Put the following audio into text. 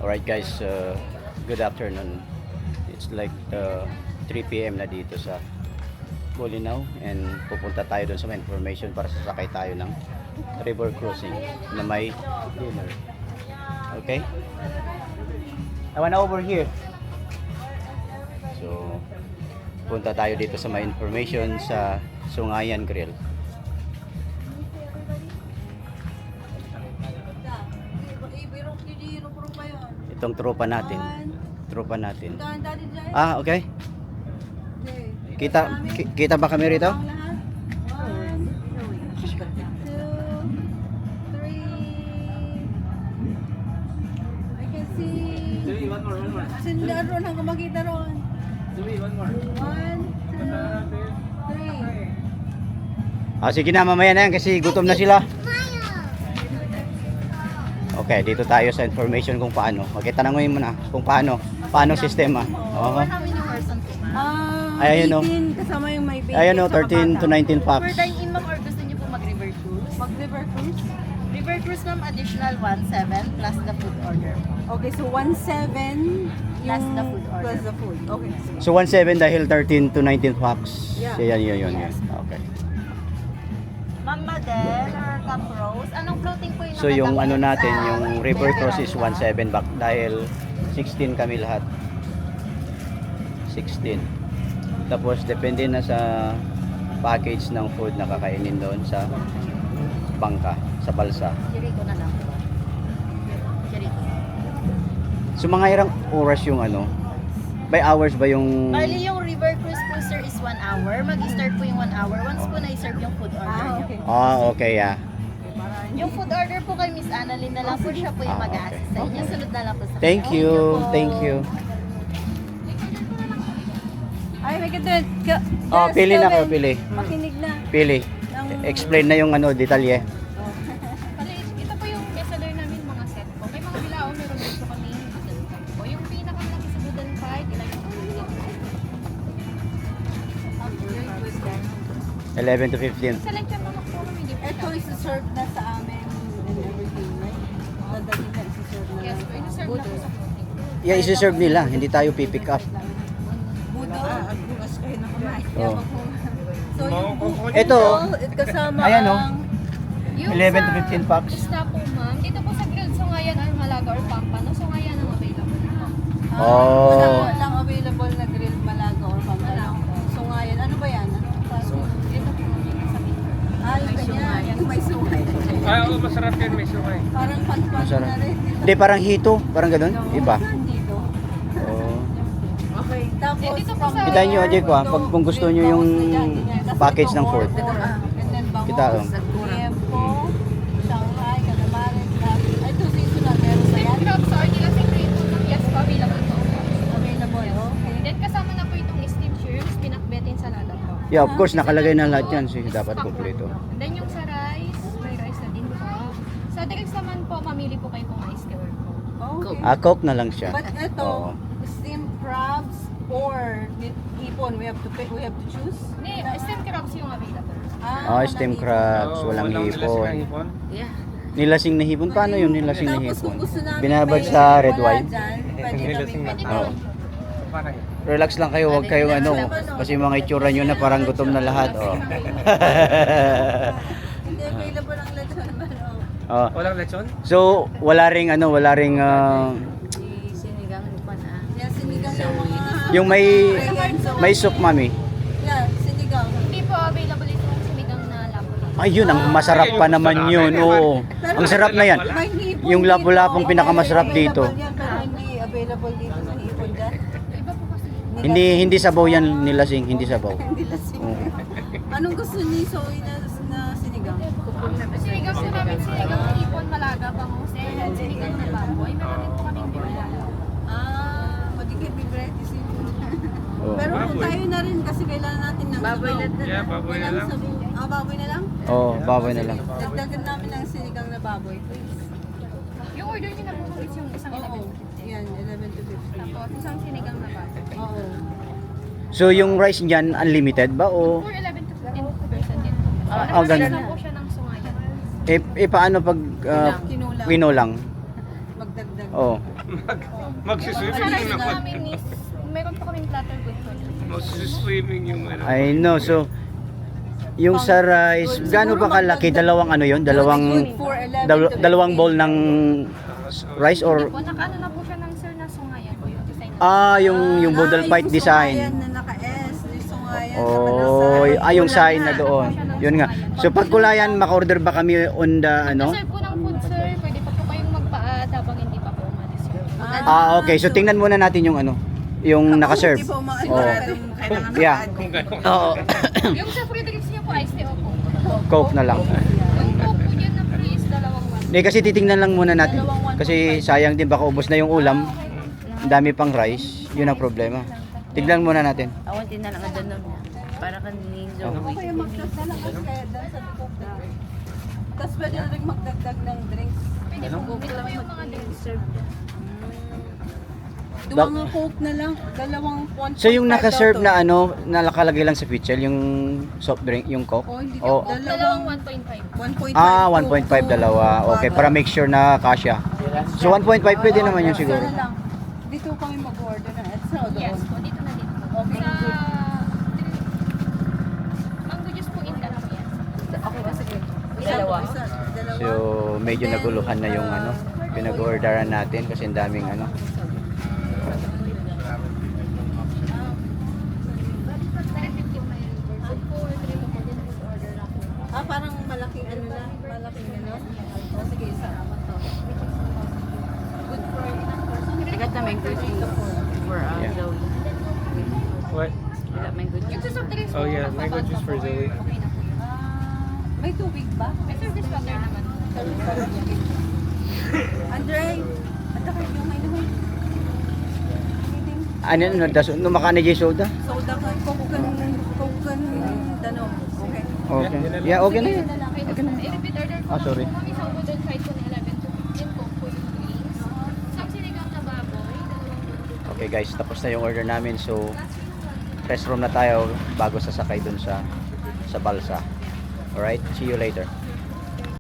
Alright guys, good afternoon. It's like 3 p.m. na dito sa Bolinao and pupunta tayo doon sa may information para sasakay tayo ng river crossing na may dinner. Okay? I wanna over here. So, punta tayo dito sa may information sa Sungayan Grill. Itong tropa natin. Ah, okay. Kita ba kami rito? 1, 2, 3. I can see. One more. Sila ron hanggang makita ron. One more. 1, 2, 3. Ah, sige na, mamaya na yan kasi gutom na sila. Okay, dito tayo sa information kung paano. Okay, tanongin mo na kung paano sistema. Okay. Ayun, no. 18 kasama yung may baby. Ayun, no, 13 to 19 For packs. dine-in ma'am or gusto niyo po mag-river cruise? Mag-river cruise? River cruise ma'am, additional 1,700 plus the food order. Okay, so 1,700 Plus the food order. Plus the food. Okay. So 1.7 dahil 13 to 19 packs. Yeah. So, yan. Okay. Ma'am Madel or Cap Rose, anong floating po yung So yung ano nakagamin natin, sa yung river cross is Esperanza? 1.7 back dahil 16 kami lahat. 16. Tapos depende na sa package ng food na kakainin doon sa bangka, sa balsa. Jericho na lang po. Jericho. So mga irang oras yung ano? By hours ba yung... Bali yung river cruise po sir is 1 hour. Mag-start po yung 1 hour once po na-serve yung food order niyo. Okay. Ah, okay, yeah. Yung food order po kay Miss Annalyn na lang po siya po yung mag-a-assist sa inyo. Sunod na lang po sa Thank kanya. you. po. Thank you. Ay, may ganda. Oh, pili na kayo, pili. Makinig na. Pili. Explain na yung ano, detalye. Ito po yung bestseller namin, mga set po. May mga bilao, meron dito kami noodle cup po. Yung pinakamlaki sa noodle fight, ilan yung 11 to 15. sa lechon manok po kami, di po. Ito isa-serve na sa amin and everything, right? Dadali na isa-serve na. Yes po, ina-serve na po sa floating. Yeah, isi-serve nila, hindi tayo pipick up. Budo. Bukas kayo na kumain. Oh. So yung Ito, kasama ayan, oh. ang... Yung 11 to sa 15 packs. isda po ma'am, dito po sa grilled Sungayan or Malaga or Pampano, Sungayan ang available. Oh. Walang available na grilled malaga or pampalong. So ngayon, ano ba yan? Ano ang klase? Ito po yung sa picture. Yung ganyan. Yung may sungay. Oo, masarap yan, may sumay. Parang pan-pan Masarap. na rin. Hindi, parang hito. Parang ganun. Iba. Dito. Oh. Okay. Tapos, Dito po from sa- Kita nyo, Ajay ko pag kung gusto nyo yung package ng food. And then bangus, Kita, oh. Tiempo, Shanghai, Calamares, ay ito seasonal. Meron ba yan? Steamed crabs or nilasing crayfish po, yes po, available po. Available, okay. Then kasama na po itong steamed shrimps, pinakbetin salada po. Yeah, of course, nakalagay na lahat yan. So, dapat kompleto. And then yung sa rice, may rice na din po. Sa drinks naman po, mamili po kayo kung ice or po. Okay. Ah, Coke na lang siya. But ito, Oo. steamed crabs or hipon, we have to choose? Hindi, steamed crabs yung available. Ah, steamed crabs, walang hipon. Yeah. Nilasing na hipon, paano yun nilasing na Tapos hipon? kung gusto namin Binabad may sa red wala wine? dyan, pwede Nilasing kami na Oo. Para yun. Relax lang kayo, huwag kayong ano. Kasi mga itsura nyo na parang gutom na lahat. Oh. Hindi available ang lechon naman. Oh. Walang lechon? So, wala ring Sinigang pa na. Yeah, sinigang yung mga... yung may soup, mami. Yeah, sinigang. Hindi po available itong sinigang na lapo. Ayun, ang masarap pa naman yun. Oo. Ang sarap na yan. May hipon Yung lapu-lapong dito. pinakamasarap dito. Available yan, pero hindi available dito sa hipon dyan. Iba po kasi. Hindi sabaw yan nilasing, hindi sabaw. Hindi lasing. Oo. Anong gusto ni Zoe na sinigang? Sinigang po namin, sinigang hipon, malaga, bangus, and sinigang na baboy. Meron din po kaming binala. Magiging bibrete sinigang. Oo. Pero kung Baboy. tayo na rin kasi kailangan natin ng Baboy na ano. Yeah, baboy na lang. Baboy na lang? Oo, baboy na lang. Dagdagan namin ng sinigang na baboy, please. Yung order niyo na po is yung isang Oo. 11. Yan, 11 to 15. Tapos isang sinigang na baboy. Oo. So, yung rice niyan, unlimited ba o? For 11 to 15 person din. Ah, ganun. Lang po siya ng sungayan. paano pag kinulang? Magdagdag. Oh. Magsiswimming Sa rice yung namin is, meron po kaming platter with food. Magsiswimming yung ano. I know. So, yung sa rice, gaano ba kalaki? Dalawang ano yun? Dalawang, dalawang bowl ng rice or... Po, nakaano na po siya ng sir na sungayan po yung design. yung Boodle Fight design. Na naka-S, yung sungayan. Oh, yung sign na doon. Yun nga. So, pag kulayan, maka-order ba kami on the ano? Sir po ng food sir, pwede pa po kayong magpa-add habang hindi pa po umalis yun. Okay. So, tingnan muna natin yung ano, yung naka-serve. Hindi po Oh. Yeah. Kung gano'n. Oo. Yung sa free drinks niya po, iced tea po. Coke na lang. Yung coke po dyan na free is dalawang one. Hindi, kasi titingnan lang muna natin. Kasi sayang din, baka ubos na yung ulam. Ang dami pang rice. Yun ang problema. Tignan muna natin. Awan din na lang doon para kanining Zoe. Kaya magdagdag kaya dahil sa coke na. Tapos pwede na rin magdagdag ng drinks. Pwede po, ito po yung mga drinks sir. Duwang coke na lang, dalawang 1.5 So yung naka-serve daw to. na ano, nakalagay lang sa pitchel, yung soft drink, yung Coke? Oh, hindi Oh. ka. Dalawang 1.5. 1.5. 1.5 dalawa. Okay, para make sure na kasya. So 1.5 pwede naman yun siguro. Sana lang. Dito kami mag-order na. At sa doon. Yes po, dito na dito. Okay, Sa good. mango juice po in ka lang yan. Okay, kasi Dalawa. Dalawa. So medyo naguluhan na yung ano, pinag-orderan natin kasi ang daming ano. 350 pa yun. Good po, 3 po din food order ako. Parang malaking ano na, malaking ano. Oh, sige, isa naman to. Good for ilang person. I got the mango juice for Yeah. Zoe. What? I got mango Yung juice. sa soft drinks Oh, po, yeah, nagpa-bag mango juice pa for po. Zoe. Okay na po yun. May tubig ba? May service water naman. Andre, ito kayo yung may naman. Ano yun, no makani J soda? Soda ka, kokan, danom. Okay. Okay. Yeah, okay na yun. Okay na. I-repeat order po Ah, sorry. po kami sa Boodle Fight po na 11 to 15 po po yung drinks. Isang sinigang na baboy, dalawang Okay guys, tapos na yung order namin. So restroom na tayo bago sasakay dun sa balsa. Alright, see you later.